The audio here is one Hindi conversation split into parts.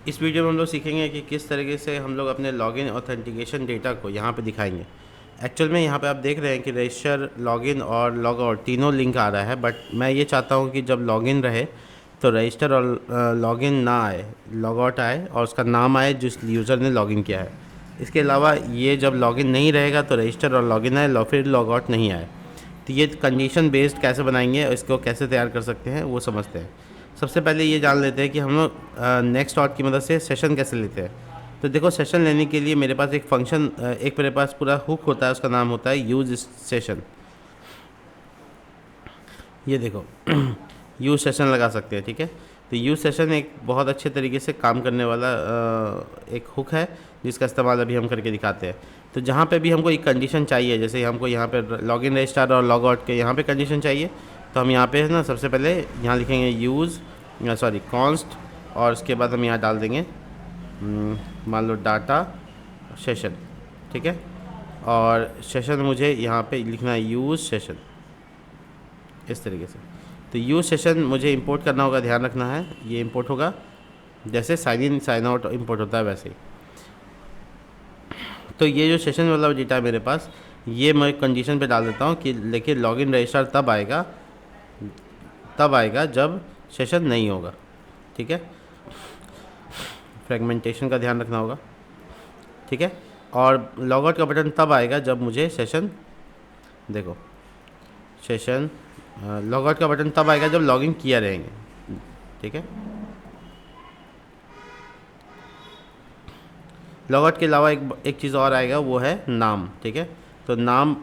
इस वीडियो में हम लोग सीखेंगे कि किस तरीके से हम लोग अपने लॉगिन ऑथेंटिकेशन डेटा को यहाँ पे दिखाएंगे। एक्चुअल में यहाँ पे आप देख रहे हैं कि रजिस्टर, लॉगिन और लॉग आउट तीनों लिंक आ रहा है, बट मैं ये चाहता हूँ कि जब लॉगिन रहे तो रजिस्टर और लॉगिन ना आए, लॉग आउट आए और उसका नाम आए जिस यूज़र ने लॉगिन किया है। इसके अलावा ये जब लॉगिन नहीं रहेगा तो रजिस्टर और लॉगिन आए, फिर लॉग आउट नहीं आए। तो ये कंडीशन बेस्ड कैसे बनाएंगे और इसको कैसे तैयार कर सकते हैं वो समझते हैं। सबसे पहले ये जान लेते हैं कि हम लोग नेक्स्ट आउट की मदद से सेशन कैसे लेते हैं। तो देखो, सेशन लेने के लिए मेरे पास एक फंक्शन, एक मेरे पास पूरा हुक होता है, उसका नाम होता है यूज सेशन। ये देखो यूज सेशन लगा सकते हैं, ठीक है। तो यूज सेशन एक बहुत अच्छे तरीके से काम करने वाला एक हुक है जिसका इस्तेमाल अभी हम करके दिखाते हैं। तो जहाँ पे भी हमको एक कंडीशन चाहिए, जैसे हमको यहाँ पे लॉगिन रजिस्टर और लॉग आउट के यहाँ पे कंडीशन चाहिए, तो हम यहाँ पे है ना सबसे पहले यहाँ लिखेंगे यूज़ कॉन्स्ट, और उसके बाद हम यहाँ डाल देंगे मान लो डाटा सेशन, ठीक है। और सेशन मुझे यहाँ पे लिखना है यूज़ सेशन, इस तरीके से। तो यूज़ सेशन मुझे इंपोर्ट करना होगा, ध्यान रखना है ये इंपोर्ट होगा जैसे sign in sign out import होता है वैसे ही। तो ये जो सेशन वाला डेटा है मेरे पास, ये मैं कंडीशन पे डाल देता हूँ कि देखिए लॉगिन रजिस्टर तब आएगा जब सेशन नहीं होगा, ठीक है। फ्रेगमेंटेशन का ध्यान रखना होगा, ठीक है। और लॉग आउट का बटन तब आएगा जब मुझे सेशन, देखो सेशन लॉग आउट का बटन तब आएगा जब लॉगिन किया रहेंगे, ठीक है। लॉग आउट के अलावा एक चीज़ और आएगा, वो है नाम, ठीक है। तो नाम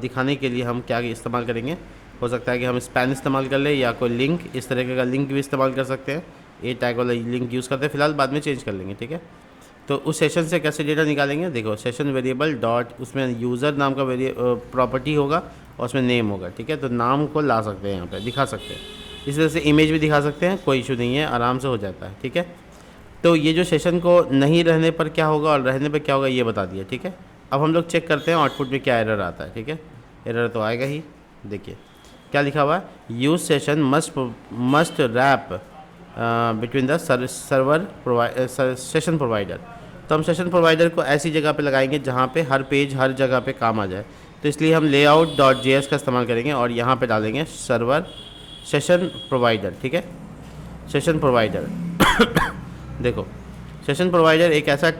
दिखाने के लिए हम क्या इस्तेमाल करेंगे, हो सकता है कि हम स्पैन इस्तेमाल कर ले या कोई लिंक, इस तरीके का लिंक भी इस्तेमाल कर सकते हैं। ए टैग वाला लिंक यूज़ करते हैं, फिलहाल बाद में चेंज कर लेंगे, ठीक है। तो उस सेशन से कैसे डेटा निकालेंगे, देखो सेशन वेरिएबल डॉट, उसमें यूज़र नाम का प्रॉपर्टी होगा और उसमें नेम होगा, ठीक है। तो नाम को ला सकते हैं, यहाँ पर दिखा सकते हैं, इस तरह से इमेज भी दिखा सकते हैं, कोई इशू नहीं है, आराम से हो जाता है, ठीक है। तो ये जो सेशन को नहीं रहने पर क्या होगा और रहने पर क्या होगा ये बता दिया, ठीक है। अब हम लोग चेक करते हैं आउटपुट में क्या एरर आता है, ठीक है। एरर तो आएगा ही, देखिए क्या लिखा हुआ है, use session must wrap between the server session provider. तो हम सेशन प्रोवाइडर को ऐसी जगह पे लगाएंगे जहाँ पे हर पेज हर जगह पे काम आ जाए। तो इसलिए हम layout.js का इस्तेमाल करेंगे और यहाँ पे डालेंगे सर्वर सेशन प्रोवाइडर, ठीक है। सेशन प्रोवाइडर देखो, सेशन प्रोवाइडर एक ऐसा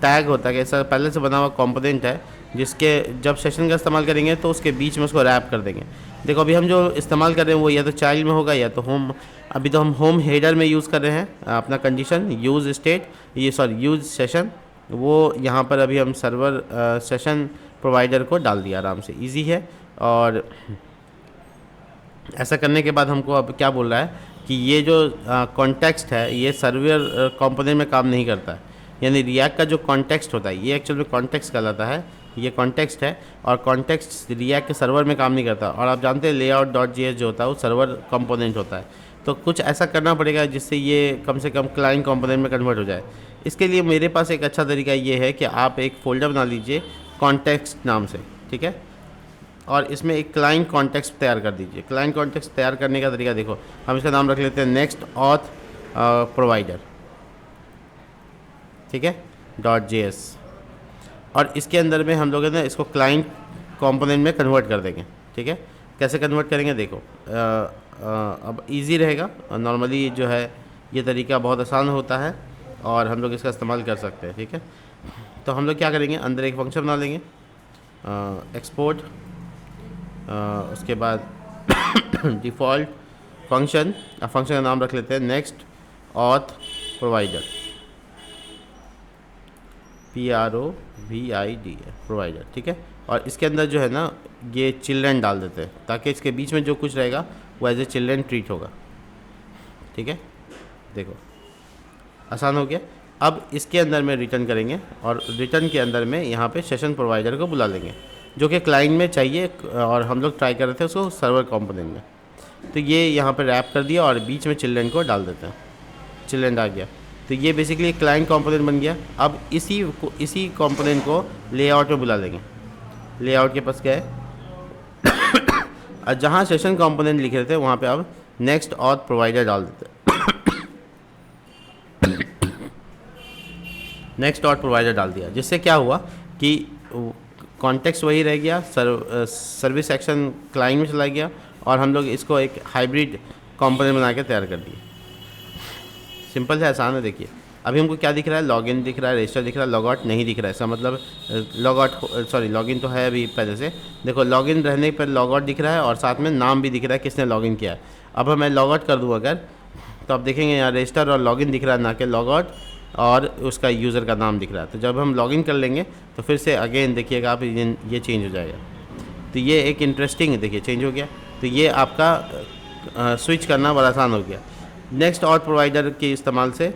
टैग होता है कि ऐसा पहले से बना हुआ कंपोनेंट है जिसके जब सेशन का इस्तेमाल करेंगे तो उसके बीच में उसको रैप कर देंगे। देखो अभी हम जो इस्तेमाल कर रहे हैं वो या तो चाइल्ड में होगा या तो होम। अभी तो हम होम हेडर में यूज़ कर रहे हैं अपना condition use state, use session, वो यहाँ पर अभी हम सर्वर सेशन प्रोवाइडर को डाल दिया, आराम से, ईजी है। और ऐसा करने के बाद हमको अब क्या बोल रहा है कि ये जो कॉन्टेक्स्ट है ये सर्वर कंपोनेंट में काम नहीं करता है, यानी रिएक्ट का जो कॉन्टेक्स्ट होता है ये एक्चुअल में कॉन्टेक्स्ट कहलाता है, ये कॉन्टेक्स्ट है। और कॉन्टेक्स्ट रिएक्ट के सर्वर में काम नहीं करता। और आप जानते हैं layout.js जो होता है वो सर्वर कंपोनेंट होता है। तो कुछ ऐसा करना पड़ेगा जिससे ये कम से कम क्लाइंट कंपोनेंट में कन्वर्ट हो जाए। इसके लिए मेरे पास एक अच्छा तरीका ये है कि आप एक फ़ोल्डर बना लीजिए कॉन्टेक्स्ट नाम से, ठीक है। और इसमें एक क्लाइंट कॉन्टेक्स्ट तैयार कर दीजिए। क्लाइंट कॉन्टेक्स्ट तैयार करने का तरीका देखो, हम इसका नाम रख लेते हैं नेक्स्ट ऑथ प्रोवाइडर, ठीक है, .js। और इसके अंदर में हम लोग है ना इसको क्लाइंट कंपोनेंट में कन्वर्ट कर देंगे, ठीक है। कैसे कन्वर्ट करेंगे देखो, अब इजी रहेगा। नॉर्मली जो है ये तरीका बहुत आसान होता है और हम लोग इसका इस्तेमाल कर सकते हैं, ठीक है। तो हम लोग क्या करेंगे, अंदर एक फंक्शन बना लेंगे एक्सपोर्ट, उसके बाद डिफ़ॉल्ट फंक्शन, फंक्शन का नाम रख लेते हैं next auth provider, PROVID provider, ठीक है। और इसके अंदर जो है ना ये चिल्ड्रन डाल देते हैं ताकि इसके बीच में जो कुछ रहेगा वो एज ए चिल्ड्रन ट्रीट होगा, ठीक है। देखो आसान हो गया। अब इसके अंदर में रिटर्न करेंगे और रिटर्न के अंदर में यहाँ पे सेशन प्रोवाइडर को बुला लेंगे जो कि क्लाइंट में चाहिए, और हम लोग ट्राई कर रहे थे उसको सर्वर कंपोनेंट में। तो ये यहाँ पे रैप कर दिया और बीच में चिल्ड्रन को डाल देते हैं, चिल्ड्रन आ गया। तो ये बेसिकली क्लाइंट कंपोनेंट बन गया। अब इसी कंपोनेंट को लेआउट में बुला लेंगे। लेआउट के पास क्या है और जहाँ सेशन कंपोनेंट लिखे थे वहाँ पे अब नेक्स्ट ऑथ प्रोवाइडर डाल देते हैं नेक्स्ट डॉट प्रोवाइडर डाल दिया, जिससे क्या हुआ कि कॉन्टेक्स्ट वही रह गया, सर्विस एक्शन क्लाइंट में चला गया और हम लोग इसको एक हाइब्रिड कंपोनेंट बना के तैयार कर दिए। सिंपल है, आसान है। देखिए अभी हमको क्या दिख रहा है, लॉगिन दिख रहा है, रजिस्टर दिख रहा है, लॉग आउट नहीं दिख रहा है। इसका मतलब लॉगिन तो है अभी पहले से। देखो लॉगिन रहने पर लॉग आउट दिख रहा है और साथ में नाम भी दिख रहा है किसने लॉगिन किया है। अब मैं लॉग आउट कर दूँ अगर, तो आप देखेंगे यहाँ रजिस्टर और लॉगिन दिख रहा है, ना कि लॉग आउट और उसका यूज़र का नाम दिख रहा है। तो जब हम लॉगिन कर लेंगे तो फिर से अगेन देखिएगा आप ये चेंज हो जाएगा। तो ये एक इंटरेस्टिंग है, देखिए चेंज हो गया। तो ये आपका स्विच करना बड़ा आसान हो गया। नेक्स्ट और प्रोवाइडर के इस्तेमाल से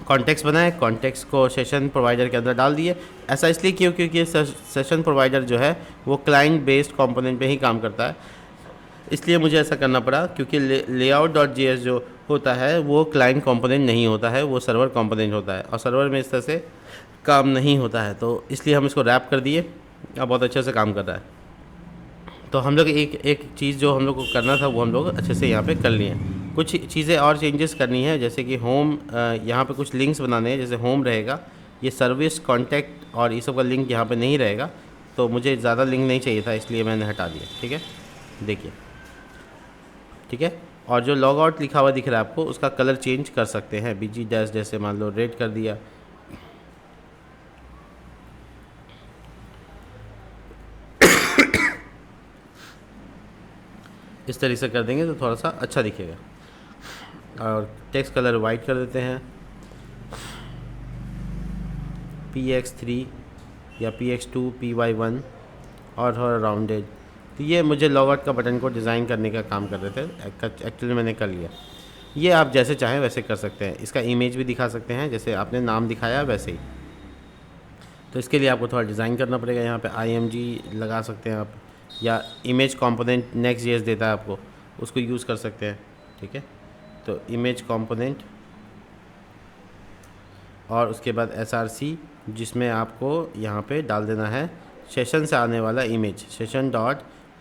कॉन्टेक्स्ट बनाए, कॉन्टेक्स्ट को सेशन प्रोवाइडर के अंदर डाल दिए। ऐसा इसलिए क्यों, क्योंकि सेशन प्रोवाइडर जो है वो क्लाइंट बेस्ड कंपोनेंट पे ही काम करता है, इसलिए मुझे ऐसा करना पड़ा। क्योंकि layout.js जो होता है वो क्लाइंट कंपोनेंट नहीं होता है, वो सर्वर कंपोनेंट होता है और सर्वर में इस तरह से काम नहीं होता है। तो इसलिए हम इसको रैप कर दिए, अब बहुत अच्छे से काम कर रहा है। तो हम लोग एक चीज़ जो हम लोग को करना था वो हम लोग अच्छे से यहाँ पे कर लिए। कुछ चीज़ें और चेंजेस करनी है, जैसे कि होम, यहाँ पे कुछ लिंक्स बनाने हैं। जैसे होम रहेगा, ये सर्विस, कॉन्टैक्ट और ये सब का लिंक यहाँ पे नहीं रहेगा। तो मुझे ज़्यादा लिंक नहीं चाहिए था, इसलिए मैंने हटा दिया। ठीक है, देखिए ठीक है। और जो लॉग आउट लिखा हुआ दिख रहा है आपको, उसका कलर चेंज कर सकते हैं। BG डैश जैसे मान लो रेड कर दिया, इस तरीके से कर देंगे तो थोड़ा सा अच्छा दिखेगा। और टेक्स्ट कलर वाइट कर देते हैं, PX3 या PX2 PY1 और थोड़ा राउंडेड। तो ये मुझे लॉग आउट का बटन को डिज़ाइन करने का काम कर रहे थे, एक्चुअली मैंने कर लिया। ये आप जैसे चाहें वैसे कर सकते हैं। इसका इमेज भी दिखा सकते हैं, जैसे आपने नाम दिखाया वैसे ही। तो इसके लिए आपको थोड़ा डिज़ाइन करना पड़ेगा। यहाँ पे IMG लगा सकते हैं आप, या इमेज कंपोनेंट Next.js देता है आपको, उसको यूज़ कर सकते हैं। ठीक है, तो इमेज कंपोनेंट और उसके बाद SRC, जिसमें आपको यहाँ पे डाल देना है सेशन से आने वाला image, session dot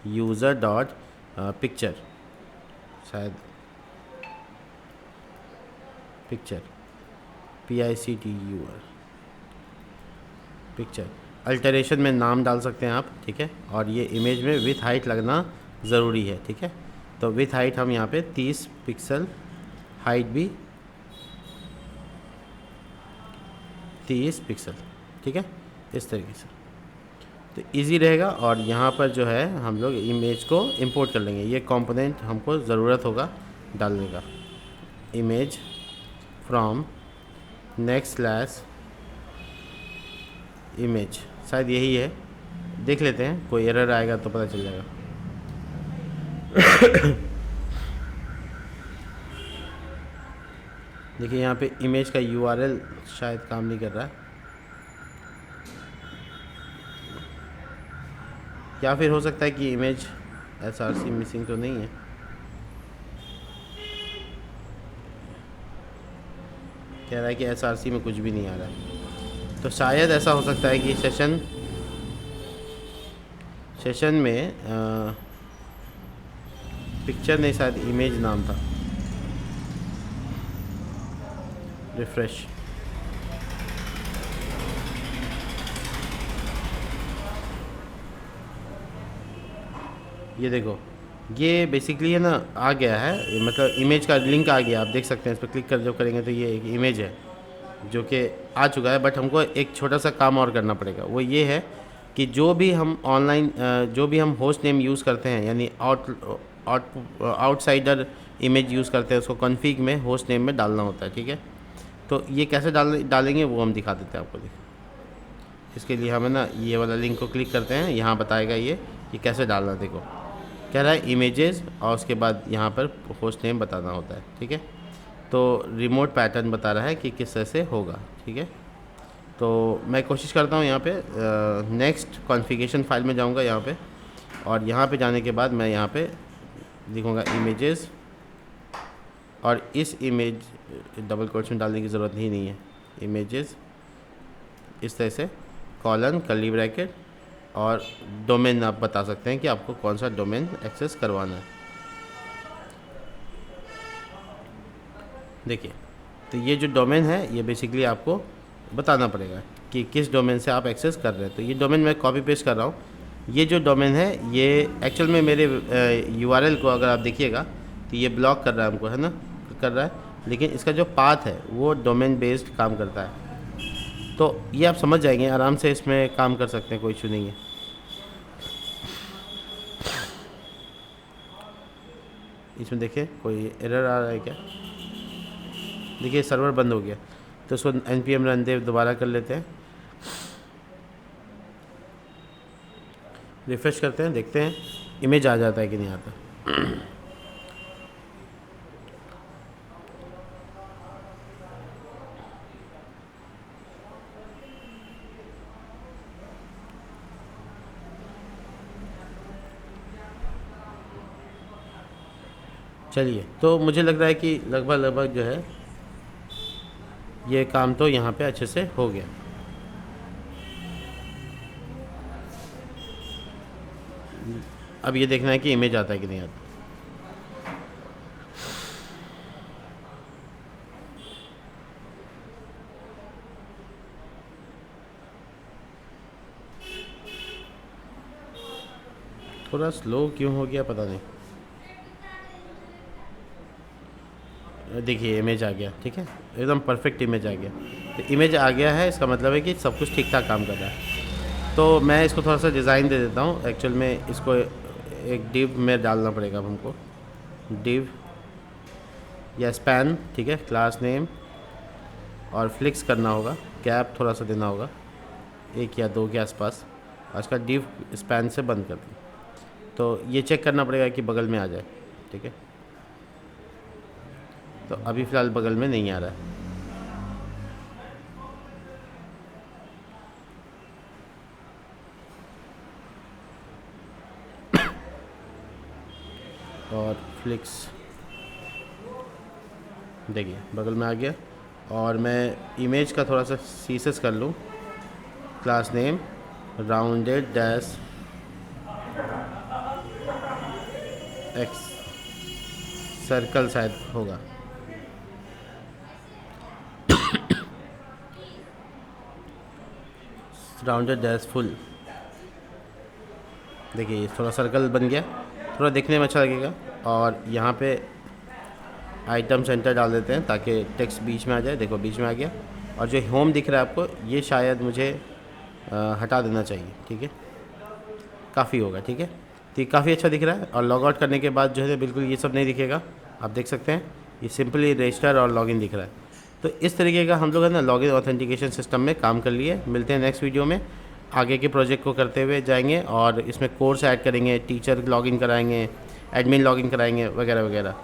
user dot picture, शायद पिक्चर PICTUR पिक्चर। अल्टरेशन में नाम डाल सकते हैं आप। ठीक है, और ये इमेज में विथ हाइट लगना ज़रूरी है। ठीक है, तो विथ हाइट हम यहाँ पे 30 पिक्सल, हाइट भी 30 पिक्सल। ठीक है, इस तरीके से तो इजी रहेगा। और यहाँ पर जो है हम लोग इमेज को इंपोर्ट कर लेंगे। ये कंपोनेंट हमको ज़रूरत होगा डालने का, इमेज फ्रॉम नेक्स्ट इमेज, शायद यही है। देख लेते हैं, कोई एरर आएगा तो पता चल जाएगा। देखिए यहाँ पे इमेज का URL शायद काम नहीं कर रहा है, या फिर हो सकता है कि इमेज SRC मिसिंग तो नहीं है। कह रहा है कि SRC में कुछ भी नहीं आ रहा है। तो शायद ऐसा हो सकता है कि सेशन में पिक्चर नहीं, शायद इमेज नाम था। रिफ्रेश, ये देखो, ये बेसिकली है ना आ गया है, मतलब इमेज का लिंक आ गया। आप देख सकते हैं, इस पर क्लिक कर जो करेंगे तो ये एक इमेज है जो कि आ चुका है। बट हमको एक छोटा सा काम और करना पड़ेगा, वो ये है कि जो भी हम ऑनलाइन जो भी हम होस्ट नेम यूज़ करते हैं, यानी आउटसाइडर इमेज यूज़ करते हैं, उसको कॉन्फ़िग में होस्ट नेम में डालना होता है। ठीक है, तो ये कैसे डालेंगे वो हम दिखा देते हैं आपको। देखिए, इसके लिए हमें ना ये वाला लिंक को क्लिक करते हैं, यहाँ बताएगा ये कि कैसे डालना। देखो कह रहा है इमेजेस और उसके बाद यहाँ पर होस्ट नेम बताना होता है। ठीक है, तो रिमोट पैटर्न बता रहा है कि किस तरह से होगा। ठीक है, तो मैं कोशिश करता हूँ यहाँ पे नेक्स्ट कॉन्फ़िगरेशन फाइल में जाऊँगा यहाँ पे, और यहाँ पे जाने के बाद मैं यहाँ पे लिखूँगा इमेजेस, और इस इमेज डबल कोट्स में डालने की ज़रूरत ही नहीं है। इमेजेस इस तरह से कॉलन कर्ली ब्रैकेट और डोमेन आप बता सकते हैं कि आपको कौन सा डोमेन एक्सेस करवाना है। देखिए, तो ये जो डोमेन है ये बेसिकली आपको बताना पड़ेगा कि किस डोमेन से आप एक्सेस कर रहे हैं। तो ये डोमेन मैं कॉपी पेस्ट कर रहा हूँ। ये जो डोमेन है ये एक्चुअल में मेरे यूआरएल को अगर आप देखिएगा तो ये ब्लॉक कर रहा है हमको, है ना, कर रहा है, लेकिन इसका जो पाथ है वो डोमेन बेस्ड काम करता है। तो ये आप समझ जाएंगे, आराम से इसमें काम कर सकते हैं, कोई इशू नहीं है। इसमें देखिए कोई एरर आ रहा है क्या? देखिए सर्वर बंद हो गया, तो उसको npm रन देव दोबारा कर लेते हैं, रिफ़्रेश करते हैं, देखते हैं इमेज आ जाता है कि नहीं आता। चलिए, तो मुझे लग रहा है कि लगभग जो है ये काम तो यहाँ पे अच्छे से हो गया। अब ये देखना है कि इमेज आता है कि नहीं आता। थोड़ा स्लो क्यों हो गया पता नहीं। देखिए इमेज आ गया, ठीक है, एकदम परफेक्ट इमेज आ गया। तो इमेज आ गया है, इसका मतलब है कि सब कुछ ठीक ठाक काम कर रहा है। तो मैं इसको थोड़ा सा डिज़ाइन दे देता हूँ। एक्चुअल में इसको एक डिव में डालना पड़ेगा अब हमको, डिव या स्पैन, ठीक है, क्लास नेम, और फ्लिक्स करना होगा, गैप थोड़ा सा देना होगा 1 या 2 के आसपास। आज का डिव स्पैन से बंद कर दें। तो ये चेक करना पड़ेगा कि बगल में आ जाए, ठीक है। तो अभी फ़िलहाल बगल में नहीं आ रहा है। और फ्लिक्स देखिए बगल में आ गया। और मैं इमेज का थोड़ा सा सीसेस कर लूँ, class name rounded dash x circle शायद होगा। राउंडेड डैश फुल, देखिए थोड़ा सर्कल बन गया, थोड़ा देखने में अच्छा लगेगा। और यहाँ पे आइटम सेंटर डाल देते हैं ताकि टेक्स्ट बीच में आ जाए। देखो बीच में आ गया। और जो होम दिख रहा है आपको, ये शायद मुझे हटा देना चाहिए, ठीक है, काफ़ी होगा, ठीक है। तो ये काफ़ी अच्छा दिख रहा है। और लॉग आउट करने के बाद जो है बिल्कुल ये सब नहीं दिखेगा, आप देख सकते हैं, ये सिंपली रजिस्टर और लॉगिन दिख रहा है। तो इस तरीके का हम लोग है ना लॉगिन ऑथेंटिकेशन सिस्टम में काम कर लिए। मिलते हैं नेक्स्ट वीडियो में, आगे के प्रोजेक्ट को करते हुए जाएंगे और इसमें कोर्स ऐड करेंगे, टीचर लॉगिन कराएंगे, एडमिन लॉगिन कराएंगे, वगैरह वगैरह।